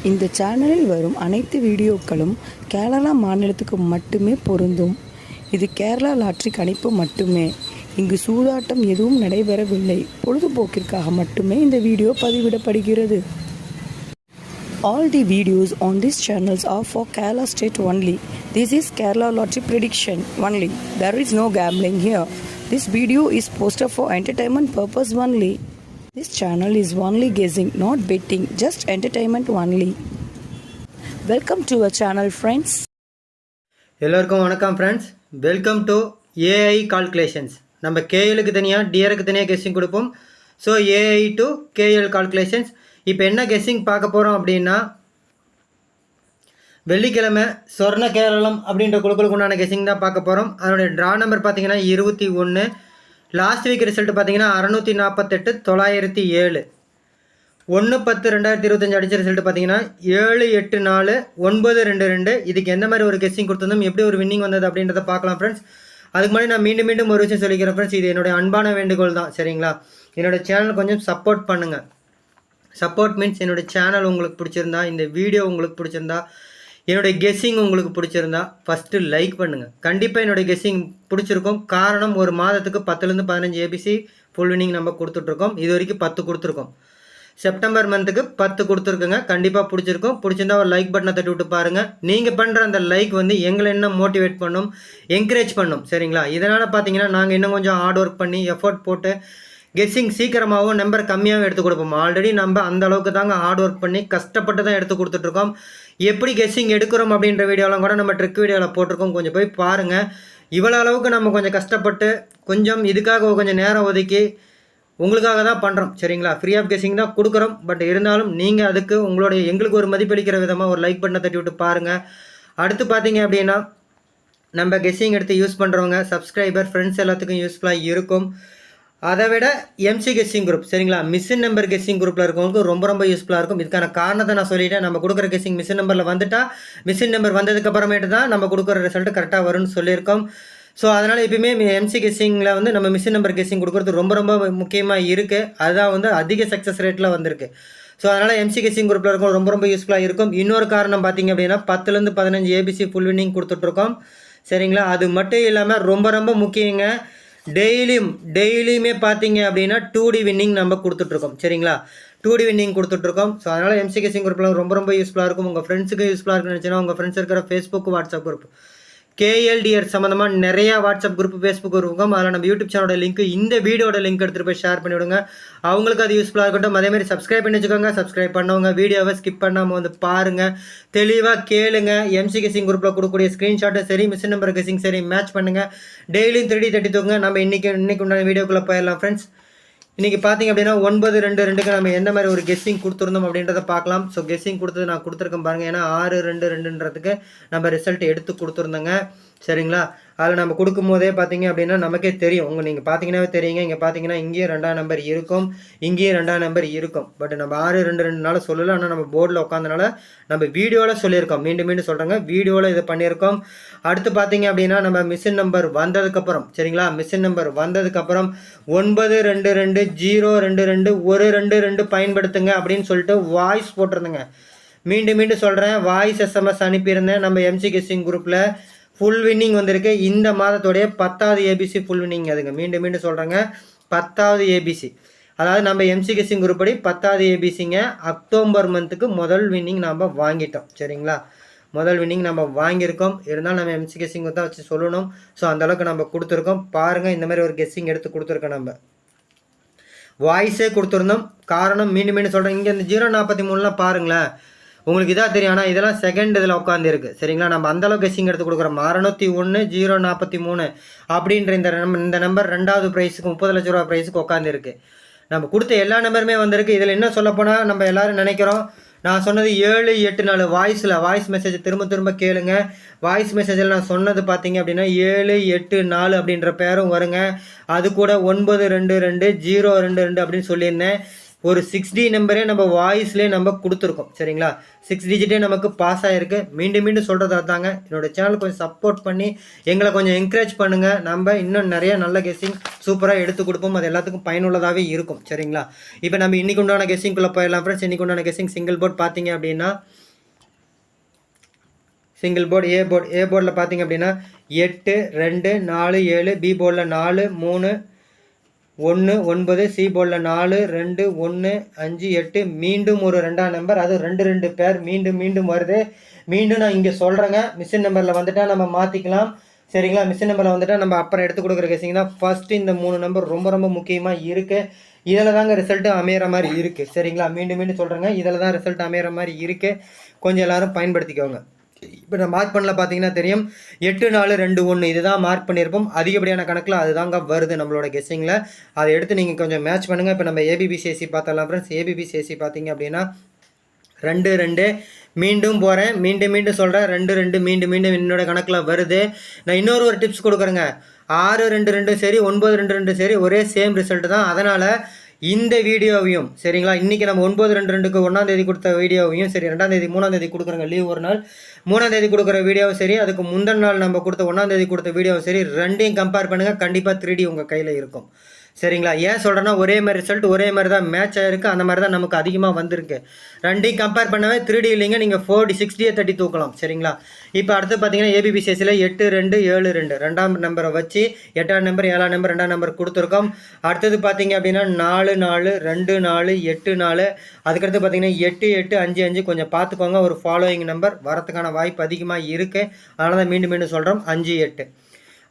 இந்த சேனலில் வரும் அனைத்து வீடியோக்களும் கேரளா மாநிலத்துக்கு மட்டுமே பொருந்தும். இது கேரளா லாட்டரி கணிப்பு மட்டுமே. இங்கு சூதாட்டம் எதுவும் நடைபெறவில்லை. பொழுதுபோக்கிற்காக மட்டுமே இந்த video பதிவிடப்படுகிறது. All the videos on these channels are for Kerala state only. This is Kerala lottery prediction only. There is no gambling here. This video is posted for entertainment purpose only. This channel is only guessing, not betting, just entertainment only. Welcome to our channel, friends. எல்லோருக்கும் வணக்கம் friends. Welcome to AI calculations. நம்ம கேஎலுக்கு தனியாக டிஆருக்கு தனியாக guessing கொடுப்போம். So AI to KL calculations. இப்போ என்ன guessing பார்க்க போகிறோம் அப்படின்னா, வெள்ளிக்கிழமை சொர்ண கேரளம் அப்படின்ற குழுக்களுக்கு உண்டான கெஸ்ஸிங் தான் பார்க்க போகிறோம். அதனுடைய ட்ரா நம்பர் பார்த்தீங்கன்னா 21. லாஸ்ட் வீக் ரிசல்ட் பார்த்தீங்கன்னா 648 907. 1/10/2025 அடித்த ரிசல்ட் பார்த்தீங்கன்னா 784 922. இதுக்கு எந்த மாதிரி ஒரு கெஸ்ஸிங் கொடுத்துருந்தோம், எப்படி ஒரு வின்னிங் வந்தது அப்படின்றத பார்க்கலாம் ஃப்ரெண்ட்ஸ். அதுக்கு முன்னாடி நான் மீண்டும் ஒரு விஷயம் சொல்லிக்கிறேன் ஃப்ரெண்ட்ஸ். இது என்னுடைய அன்பான வேண்டுகோள் தான், சரிங்களா? என்னோடய சேனல் கொஞ்சம் சப்போர்ட் பண்ணுங்கள். சப்போர்ட் மீன்ஸ் என்னோடய சேனல் உங்களுக்கு பிடிச்சிருந்தா, இந்த வீடியோ உங்களுக்கு பிடிச்சிருந்தா, என்னுடைய கெஸ்ஸிங் உங்களுக்கு பிடிச்சிருந்தா ஃபஸ்ட்டு லைக் பண்ணுங்கள். கண்டிப்பாக என்னுடைய கெஸ்ஸிங் பிடிச்சிருக்கும். காரணம், ஒரு மாதத்துக்கு 10லேருந்து 15 ஏபிசி ஃபுல் வின்னிங் நம்ம கொடுத்துட்ருக்கோம். இது வரைக்கும் 10 கொடுத்துருக்கோம். செப்டம்பர் மந்த்துக்கு 10 கொடுத்துருக்குங்க. கண்டிப்பாக பிடிச்சிருக்கும். பிடிச்சிருந்தா ஒரு லைக் பட்டனை தட்டி விட்டு பாருங்கள். நீங்கள் பண்ணுற அந்த லைக் வந்து எங்களை இன்னும் மோட்டிவேட் பண்ணும், என்கரேஜ் பண்ணும், சரிங்களா? இதனால் பார்த்தீங்கன்னா நாங்கள் இன்னும் கொஞ்சம் ஹார்ட் ஒர்க் பண்ணி எஃபோர்ட் போட்டு கெஸ்ஸிங் சீக்கிரமாகவும் நம்பர் கம்மியாகவும் எடுத்து கொடுப்போம். ஆல்ரெடி நம்ம அந்த அளவுக்கு தாங்க ஹார்ட் ஒர்க் பண்ணி கஷ்டப்பட்டு தான் எடுத்து கொடுத்துட்ருக்கோம். எப்படி கெஸ்ஸிங் எடுக்கிறோம் அப்படின்ற வீடியோலாம் கூட நம்ம ட்ரிக் வீடியோவில் போட்டிருக்கோம். கொஞ்சம் போய் பாருங்கள். இவ்வளோ அளவுக்கு நம்ம கொஞ்சம் கஷ்டப்பட்டு கொஞ்சம் இதுக்காக கொஞ்சம் நேரம் ஒதுக்கி உங்களுக்காக தான் பண்ணுறோம், சரிங்களா? ஃப்ரீ ஆஃப் கெஸ்ஸிங் தான் கொடுக்குறோம். பட் இருந்தாலும் நீங்கள் அதுக்கு எங்களுக்கு ஒரு மதிப்பளிக்கிற விதமாக ஒரு லைக் பட்டனை தட்டி விட்டு பாருங்கள். அடுத்து பார்த்தீங்க அப்படின்னா, நம்ம கெஸ்ஸிங் எடுத்து யூஸ் பண்ணுறவங்க சப்ஸ்கிரைபர் ஃப்ரெண்ட்ஸ் எல்லாத்துக்கும் யூஸ்ஃபுல்லாக இருக்கும். அதை விட எம்சி கெஸ்ஸிங் குரூப், சரிங்களா, மிஷின் நம்பர் கெஸ்ஸிங் குரூப்பில் இருக்கவங்களுக்கு ரொம்ப யூஸ்ஃபுல்லாக இருக்கும். இதுக்கான காரணத்தை நான் சொல்லிட்டேன். நம்ம கொடுக்குற கெஸ்ஸிங் மிஷின் நம்பரில் வந்துட்டால், மிஷின் நம்பர் வந்ததுக்கப்புறமேட்டு தான் நம்ம கொடுக்குற ரிசல்ட்டு கரெக்டாக வரும்னு சொல்லியிருக்கோம். ஸோ அதனால் எப்பயுமே எம்சி கெஸ்ஸிங்கில் வந்து நம்ம மிஷின் நம்பர் கெஸ்ஸிங் கொடுக்குறது ரொம்ப முக்கியமாக இருக்குது. அதுதான் வந்து அதிக சக்ஸஸ் ரேட்டில் வந்திருக்கு. ஸோ அதனால் எம்சி கெஸ்ஸிங் குரூப்பில் இருக்கும் ரொம்ப யூஸ்ஃபுல்லாக இருக்கும். இன்னொரு காரணம் பார்த்திங்க அப்படின்னா, 10லேருந்து 15 ஏபிசி ஃபுல் வின்னிங் கொடுத்துட்ருக்கோம், சரிங்களா? அது மட்டும் இல்லாமல் ரொம்ப முக்கியங்க, டெய்லியுமே பார்த்தீங்க அப்படின்னா 2D வின்னிங் நம்ம கொடுத்துட்ருக்கோம், சரிங்களா? 2D வின்னிங் கொடுத்துட்ருக்கோம். ஸோ அதனால் எம்சி கெஸ்ஸிங் குரூப்பில் ரொம்ப யூஸ்ஃபுல்லாக இருக்கும். உங்கள் ஃப்ரெண்ட்ஸுக்கு யூஸ்ஃபுல்லாக இருக்குன்னு நினச்சினா உங்கள் ஃப்ரெண்ட்ஸ் இருக்கிற ஃபேஸ்புக், வாட்ஸ்அப் குரூப், கேஎல்டிஆர் சம்மந்தமாக நிறையா வாட்ஸ்அப் குரூப், ஃபேஸ்புக் குரூப் இருக்கும். அதில் நம்ம யூடியூப் சேனலோட லிங்க், இந்த வீடியோட லிங்க் எடுத்துகிட்டு போய் ஷேர் பண்ணிவிடுங்க. அவங்களுக்கு அது யூஸ்ஃபுல்லாக இருக்கட்டும். அதேமாதிரி சப்ஸ்கிரைப் பண்ணி வச்சுக்கோங்க. சப்ஸ்கிரைப் பண்ணவங்க வீடியோவை ஸ்கிப் பண்ணாமல் வந்து பாருங்கள், தெளிவாக கேளுங்க. எம்சி கெஸ்ஸிங் குரூப்பில் கொடுக்கக்கூடிய ஸ்க்ரீன்ஷாட்டும் சரி, மிஷின் நம்பர் கெஸ்ஸிங் சரி மேட்ச் பண்ணுங்கள். டெய்லியும் 3D தட்டி தூங்க. நம்ம இன்றைக்கி உண்டான வீடியோக்குள்ளே போயிடலாம் ஃப்ரெண்ட்ஸ். இன்றைக்கி பார்த்திங்க அப்படின்னா 9/2/2க்கு நம்ம எந்த மாதிரி ஒரு கெஸ்ஸிங் கொடுத்துருந்தோம் அப்படின்றத பார்க்கலாம். ஸோ கெஸ்ஸிங் கொடுத்தது நான் கொடுத்துருக்கேன் பாருங்கள். ஏன்னா 6/2/2ன்றதுக்கு நம்ம ரிசல்ட் எடுத்து கொடுத்துருந்தோங்க, சரிங்களா? அதில் நம்ம கொடுக்கும் போதே பார்த்தீங்க அப்படின்னா நமக்கே தெரியும். நீங்கள் பார்த்தீங்கன்னாவே தெரியுங்க. இங்கே பார்த்தீங்கன்னா இங்கேயும் 2ஆம் நம்பர் இருக்கும், இங்கேயும் 2ஆம் நம்பர் இருக்கும். பட் நம்ம 6/2/2 சொல்லலை. ஆனால் நம்ம போர்டில் உட்காந்தனால நம்ம வீடியோவில் சொல்லியிருக்கோம். மீண்டும் சொல்கிறாங்க, வீடியோவில் இதை பண்ணியிருக்கோம். அடுத்து பார்த்தீங்க அப்படின்னா நம்ம மிஷின் நம்பர் வந்ததுக்கப்புறம், சரிங்களா, மிஷின் நம்பர் வந்ததுக்கப்புறம் 9220222 பயன்படுத்துங்க அப்படின்னு சொல்லிட்டு வாய்ஸ் போட்டிருந்தேங்க. மீண்டும் சொல்கிறேன், வாய்ஸ் எஸ்எம்எஸ் அனுப்பியிருந்தேன். நம்ம எம்சி கெஸ்ஸிங் குரூப்பில் ஃபுல் வின்னிங் வந்திருக்கு. இந்த மாதத்துடைய 10வது ஏபிசி ஃபுல் வின்னிங். அதுங்க மீண்டும் சொல்கிறேங்க, 10வது ஏபிசி. அதாவது நம்ம எம்சி கெஸ்ஸிங் குரூப் படி 10வது ஏபிசிங்க. அக்டோபர் மந்த்துக்கு முதல் வின்னிங் நம்ம வாங்கிட்டோம், சரிங்களா? முதல் வின்னிங் நம்ம வாங்கியிருக்கோம். இருந்தாலும் நம்ம எம்சி கெஸ்ஸிங் தான் வச்சு சொல்லணும். ஸோ அந்தளவுக்கு நம்ம கொடுத்துருக்கோம். பாருங்கள், இந்த மாதிரி ஒரு கெஸ்ஸிங் எடுத்து கொடுத்துருக்கோம். நம்ம வாய்ஸே கொடுத்துருந்தோம். காரணம் மீண்டும் சொல்கிறேன், இங்கே இந்த 043லாம் பாருங்களேன், உங்களுக்கு இதாக தெரியும். ஆனால் இதெல்லாம் செகண்ட் இதில் உட்காந்துருக்கு, சரிங்களா? நம்ம அந்தளவுக்கு கெஸ்ஸிங் எடுத்து கொடுக்குறோம். 601 043 அப்படின்ற இந்த நம்பர் 2வது ப்ரைஸுக்கு 30 லட்ச ரூபா ப்ரைஸுக்கு உட்காந்துருக்கு. நம்ம கொடுத்த எல்லா நம்பருமே வந்திருக்கு. இதில் என்ன சொல்லப்போனால், நம்ம எல்லோரும் நினைக்கிறோம், நான் சொன்னது 784 வாய்ஸ் மெசேஜ் திரும்ப கேளுங்க. வாய்ஸ் மெசேஜில் நான் சொன்னது பார்த்தீங்க அப்படின்னா 784 அப்படின்ற பேரும் வருங்க. அது கூட 922 022 அப்படின்னு சொல்லியிருந்தேன். ஒரு 6D நம்பரே நம்ம வாய்ஸ்லேயே நம்ம கொடுத்துருக்கோம் சரிங்களா. 6 டிஜிட்டே நமக்கு பாஸ் ஆகிருக்கு. மீண்டும் மீண்டும் சொல்கிறதா தாங்க, என்னோடய சேனல் கொஞ்சம் சப்போர்ட் பண்ணி எங்களை கொஞ்சம் என்கரேஜ் பண்ணுங்கள். நம்ம இன்னும் நிறைய நல்ல கெஸ்ஸிங் சூப்பராக எடுத்து கொடுப்போம். அது எல்லாத்துக்கும் பயனுள்ளதாகவே இருக்கும் சரிங்களா. இப்போ நம்ம இன்றைக்கு உண்டான கெஸ்ஸிங்குள்ளே போயிடலாம் ஃப்ரெண்ட்ஸ். இன்றைக்கு உண்டான கெஸ்ஸிங் சிங்கிள் போர்ட் பார்த்தீங்க அப்படின்னா, சிங்கிள் போர்டு ஏ போர்டில் பார்த்தீங்க அப்படின்னா 8 2 4 7, பி போர்டில் 4 3 1 9, சி போர்டில் 4 2 1 5 8, மீண்டும் ஒரு 2ஆம் நம்பர், அது 2 பேர் மீண்டும் வருது. மீண்டும் நான் இங்கே சொல்கிறேங்க, மிஷின் நம்பரில் வந்துட்டால் நம்ம மாற்றிக்கலாம் சரிங்களா. மிஷின் நம்பரில் வந்துட்டால் நம்ம அப்புறம் எடுத்து கொடுக்குற கேசிங் தான். ஃபஸ்ட்டு இந்த 3 நம்பர் ரொம்ப முக்கியமாக இருக்குது. இதில் தாங்க ரிசல்ட்டு அமையிற மாதிரி இருக்குது சரிங்களா. மீண்டும் சொல்கிறேங்க, இதில் தான் ரிசல்ட் அமையிற மாதிரி இருக்குது. கொஞ்சம் எல்லோரும் பயன்படுத்திக்கோங்க. இப்போ நான் மார்க் பண்ணல பார்த்தீங்கன்னா தெரியும், 8 4 2 1 இதுதான் மார்க் பண்ணியிருப்போம். அதிகப்படியான கணக்கில் அதுதாங்க வருது நம்மளோட கெஸ்ஸிங்கில். அதை எடுத்து நீங்கள் கொஞ்சம் மேட்ச் பண்ணுங்கள். இப்போ நம்ம ஏபிபிசிஎஸ்சி பார்த்தலாம் ஃப்ரெண்ட்ஸ். ஏபிபிசிஎஸ்சி பார்த்தீங்க அப்படின்னா 2 2 மீண்டும் போகிறேன், மீண்டும் சொல்கிறேன், 2 2 மீண்டும் என்னோட கணக்கில் வருது. நான் இன்னொரு டிப்ஸ் கொடுக்குறேங்க. 6 2 2 சரி, 9 2 2 சரி, ஒரே சேம் ரிசல்ட் தான். அதனால் இந்த வீடியோவையும் சரிங்களா, இன்றைக்கி நம்ம 9 2 2க்கு 1ஆம் தேதி கொடுத்த வீடியோவையும் சரி, 2ஆம் தேதி 3ஆம் தேதி கொடுக்குறங்க, லீவ் ஒரு நாள், 3ஆம் தேதி கொடுக்குற வீடியோவும் சரி, அதுக்கு முந்தின நாள் நம்ம கொடுத்த 1ஆம் தேதி கொடுத்த வீடியோவும் சரி, ரெண்டையும் கம்பேர் பண்ணுங்கள். கண்டிப்பாக 3D உங்கள் கையில் இருக்கும் சரிங்களா. ஏன் சொல்கிறேன்னா, ஒரே மாதிரி ரிசல்ட் ஒரே மாதிரி தான் மேட்ச் ஆகிருக்கு. அந்த மாதிரி தான் நமக்கு அதிகமாக வந்திருக்கு. ரெண்டையும் கம்பேர் பண்ணவே 3D இல்லைங்க, நீங்கள் 4D 6D தட்டி தூக்கலாம் சரிங்களா. இப்போ அடுத்து பார்த்தீங்கன்னா ஏபிபிசிஎஸ்சியில் 8 2 7 2 2ஆம் நம்பரை வச்சு 8ஆம் நம்பர் 7ஆம் நம்பர் 2ஆம் நம்பர் கொடுத்துருக்கோம். அடுத்தது பார்த்தீங்க அப்படின்னா 4 4 2 4 8 4, அதுக்கடுத்து பார்த்தீங்கன்னா 8 8 5 5. கொஞ்சம் பார்த்துக்கோங்க, ஒரு ஃபாலோயிங் நம்பர் வரத்துக்கான வாய்ப்பு அதிகமாக இருக்குது. அதனால தான் மீண்டும் சொல்கிறோம் 5 8.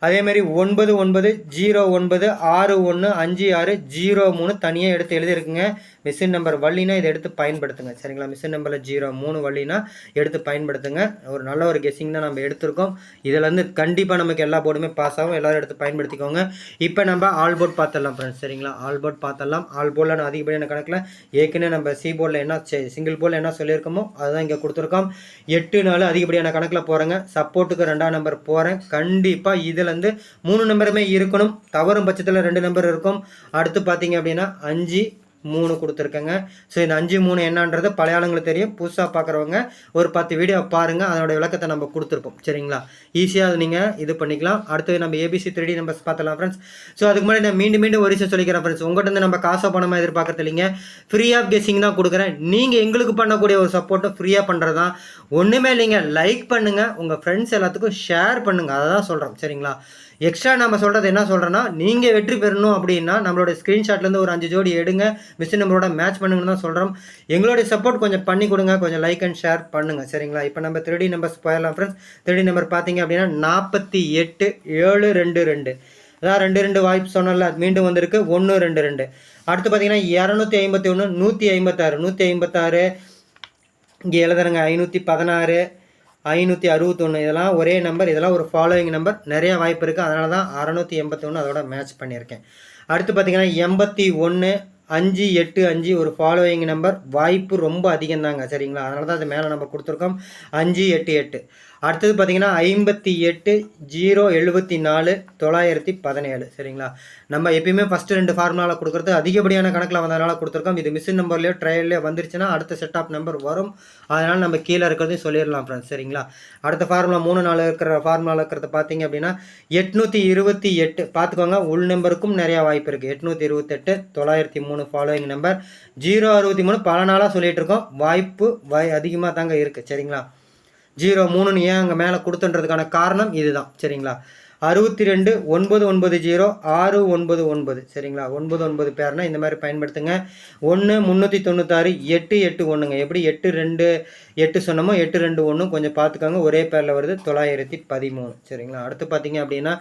அதேமாதிரி 9 9 0 9 6 1 5 6 0 3 தனியாக எடுத்து எழுதியிருக்குங்க. மிஷின் நம்பர் வள்ளினா இதை எடுத்து பயன்படுத்துங்க சரிங்களா. மிஷின் நம்பரில் 0 3 வள்ளினா எடுத்து பயன்படுத்துங்க. ஒரு நல்ல ஒரு கெஸ்ஸிங் தான் நம்ம எடுத்திருக்கோம். இதில் வந்து கண்டிப்பாக நமக்கு எல்லா போர்டுமே பாஸ் ஆகும். எல்லோரும் எடுத்து பயன்படுத்திக்கோங்க. இப்போ நம்ம ஆல் போர்ட் பார்த்துடலாம் ஃப்ரெண்ட்ஸ் சரிங்களா. ஆல் போர்ட் பார்த்துடலாம். ஆல் போர்டில் நான் அதிகப்படியான கணக்கில் ஏற்கனவே நம்ம சி போர்டில் என்ன சிங்கிள் போர்டில் என்ன சொல்லியிருக்கோமோ அதுதான் இங்கே கொடுத்துருக்கோம். 8 4 அதிகப்படியான கணக்கில் போகிறேங்க. சப்போர்ட்டுக்கு 2ஆம் நம்பர் போகிறேன். கண்டிப்பாக இதில் 3 நம்பருமே இருக்கணும். தவறும் பட்சத்தில் 2 நம்பர் இருக்கும். அடுத்து பார்த்தீங்க அப்படின்னா 5 3 கொடுத்துருக்கேங்க. ஸோ இந்த 5 3 என்னன்றது பழைய ஆளுங்களுக்கு தெரியும். புதுசாக பார்க்குறவங்க ஒரு 10 வீடியோ பாருங்கள், அதனோட விளக்கத்தை நம்ம கொடுத்துருப்போம் சரிங்களா. ஈஸியாக அது நீங்கள் இது பண்ணிக்கலாம். அடுத்தது நம்ம ஏபிசி 3D நம்பர்ஸ் பார்த்தலாம் ஃப்ரெண்ட்ஸ். ஸோ அதுக்கு முன்னாடி நான் மீண்டும் ஒரு விஷயம் சொல்லிக்கிறேன் ஃப்ரெண்ட்ஸ். உங்கள்கிட்ட வந்து நம்ம காசோ பணமாக எதிர்பார்க்கறது இல்லைங்க, ஃப்ரீ ஆஃப் கெஸ்ஸிங் தான் கொடுக்குறேன். நீங்கள் எங்களுக்கு பண்ணக்கூடிய ஒரு சப்போர்ட்டை ஃப்ரீயாக பண்ணுறது தான். ஒன்றுமே இல்லைங்க, லைக் பண்ணுங்கள், உங்கள் ஃப்ரெண்ட்ஸ் எல்லாத்துக்கும் ஷேர் பண்ணுங்கள், அதை தான் சொல்கிறோம் சரிங்களா. எக்ஸ்ட்ரா நம்ம சொல்கிறது என்ன சொல்கிறேன்னா, நீங்கள் வெற்றி பெறணும் அப்படின்னா நம்மளோட ஸ்க்ரீன்ஷாட்லேருந்து ஒரு 5 ஜோடி எடுங்க, மிஷின் நம்பரோட மேட்ச் பண்ணுங்கன்னு தான் சொல்கிறோம். எங்களுடைய சப்போர்ட் கொஞ்சம் பண்ணி கொடுங்க, கொஞ்சம் லைக் அண்ட் ஷேர் பண்ணுங்கள் சரிங்களா. இப்போ நம்ம 3D நம்பர்ஸ் போயிடலாம் ஃப்ரெண்ட்ஸ். 3D நம்பர் பார்த்தீங்க அப்படின்னா 48 7 2 2, அதான் 2 2 வாய்ப்பு சொன்னல, அது மீண்டும் வந்திருக்கு 1 2 2. அடுத்து பார்த்தீங்கன்னா 251 156 156, இங்கே எழுதுறங்க 516 561, இதெல்லாம் ஒரே நம்பர். இதெல்லாம் ஒரு ஃபாலோயிங் நம்பர், நிறைய வாய்ப்பு இருக்குது. அதனால தான் 681 அதோட மேட்ச் பண்ணியிருக்கேன். அடுத்து பார்த்தீங்கன்னா 81 5 8 5 ஒரு ஃபாலோயிங் நம்பர், வாய்ப்பு ரொம்ப அதிகம் தாங்க சரிங்களா. அதனால தான் அது மேலே நம்ம கொடுத்துருக்கோம் 5 8 8. அடுத்தது பார்த்தீங்கன்னா 58 0 74 917 சரிங்களா. நம்ம எப்பயுமே ஃபஸ்ட்டு 2 ஃபார்முலாவில் கொடுக்குறது அதிகப்படியான கணக்கில் வந்ததுனால கொடுத்துருக்கோம். இது மிஷின் நம்பர்லேயோ ட்ரையல்லையோ வந்துருச்சுன்னா அடுத்த செட் ஆஃப் நம்பர் வரும். அதனால் நம்ம கீழே இருக்கிறதையும் சொல்லிடலாம் ஃப்ரெண்ட்ஸ் சரிங்களா. அடுத்த ஃபார்முலா 3 4 இருக்கிற ஃபார்முலாவில் இருக்கிறத பார்த்தீங்க அப்படின்னா 828 பார்த்துக்கோங்க. உள் நம்பருக்கும் நிறையா வாய்ப்பு இருக்குது. 828 903 ஃபாலோயிங் நம்பர். 063 பல நாளாக சொல்லிகிட்டு இருக்கோம், வாய்ப்பு அதிகமாக தாங்க இருக்குது சரிங்களா. 03 ஏன் அங்கே மேலே கொடுத்துன்றதுக்கான காரணம் இதுதான் சரிங்களா. 62 990 699 சரிங்களா. 99 பேர்னா இந்த மாதிரி பயன்படுத்துங்க. 1 396 8 8 1ங்க. எப்படி 8 2 8 சொன்னமோ 8 2 1 கொஞ்சம் பார்த்துக்கோங்க, ஒரே பேரில் வருது 913 சரிங்களா. அடுத்து பார்த்தீங்க அப்படின்னா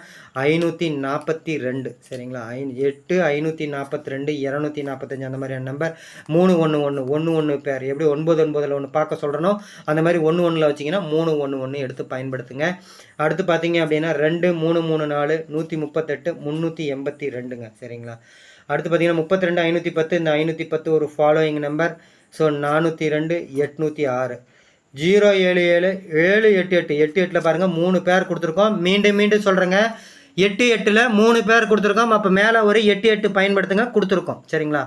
542 சரிங்களா. 8 542 245 அந்த மாதிரியான நம்பர். 3 1 1 1 1 பேர், எப்படி 9 9ல் 1 பார்க்க சொல்கிறனோ அந்த மாதிரி 1 1ல் வச்சிங்கன்னா 3 1 1 எடுத்து பயன்படுத்துங்க. அடுத்து பார்த்தீங்க அப்படின்னா 2 3 3 4 138 382ங்க சரிங்களா. அடுத்து பார்த்தீங்கன்னா 32 510, இந்த 510 ஒரு ஃபாலோயிங் நம்பர். ஸோ 402 806 077 788 88 பாருங்கள் 3 பேர் கொடுத்துருக்கோம். மீண்டும் சொல்கிறேங்க, 8 8ல் 3 பேர் கொடுத்துருக்கோம். அப்போ மேலே ஒரு 8 8 பயன்படுத்துங்க கொடுத்துருக்கோம். சரிங்களா?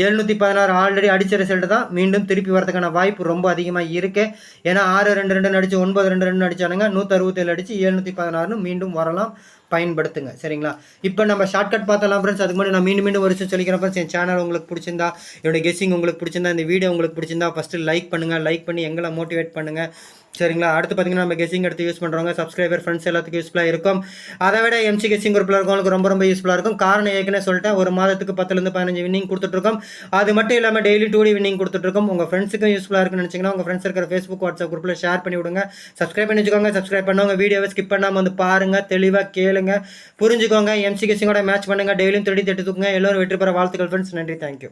716 ஆல்ரெடி அடித்த ரிசல்ட் தான். மீண்டும் திருப்பி வரதுக்கான வாய்ப்பு ரொம்ப அதிகமாக இருக்குது. ஏன்னா 6 2 2 அடிச்சு 9 2 2 அடிச்சானுங்க. 167 அடிச்சு 716 மீண்டும் வரலாம். பயன்படுத்துங்க. சரிங்களா? இப்போ நம்ம ஷார்ட்கட் பார்த்தலாம் ஃப்ரெண்ட்ஸ். அதுக்கு முன்னாடி நான் மீண்டும் ஒரு விஷயம் சொல்லிக்கிறேன் ஃப்ரெண்ட்ஸ். என் சேனல் உங்களுக்கு பிடிச்சிருந்தா, என்னோட கெஸ்ஸிங் உங்களுக்கு பிடிச்சிருந்தா, இந்த வீடியோ உங்களுக்கு பிடிச்சிருந்தா ஃபஸ்ட்டு லைக் பண்ணுங்கள். லைக் பண்ணி எங்களை மோட்டிவேட் பண்ணுங்கள். சரிங்களா? அடுத்து பார்த்தீங்கன்னா நம்ம கெஸ்ஸிங் எடுத்து யூஸ் பண்ணுறவங்க சப்ஸ்கிரைபர் ஃப்ரெண்ட்ஸ் எல்லாத்துக்கும் யூஸ்ஃபுல்லாக இருக்கும். அதை விட எம்சி கெஸ்ஸிங் குரூப்பில் இருக்கவங்களுக்கு ரொம்ப யூஸ்ஃபுல்லாக இருக்கும். காரணம் ஏற்கனவே சொல்லிட்டேன், ஒரு மாதத்துக்கு 10லேருந்து 15 வின்னிங் கொடுத்துட்ருக்கோம். அது மட்டும் இல்லாமல் டெய்லி 2D வின்னிங் கொடுத்துட்ருக்கோம். உங்கள் ஃப்ரெண்ட்ஸுக்கும் யூஸ்ஃபுல்லாக இருக்குன்னு நினச்சிங்கன்னா உங்கள் ஃப்ரெண்ட்ஸ் இருக்கிற ஃபேஸ்புக் வாட்ஸ்அப் குரூப்பில் ஷேர் பண்ணி விடுங்க. சப்ஸ்கிரைப் பண்ணி வச்சுக்கோங்க. சப்ஸ்கிரைப் பண்ணவங்க வீடியோவை ஸ்கிப் பண்ணாமல் வந்து பாருங்கள், தெளிவாக கேளுங்க, புரிஞ்சுக்கோங்க. எம்சி கெஸ்ஸிங்கோட மேட்ச் பண்ணுங்கள். டெய்லியும் 30 தூக்குங்க. எல்லோரும் வெற்றி பெற வாழ்த்துக்கள் ஃப்ரெண்ட்ஸ். நன்றி, தேங்க்யூ.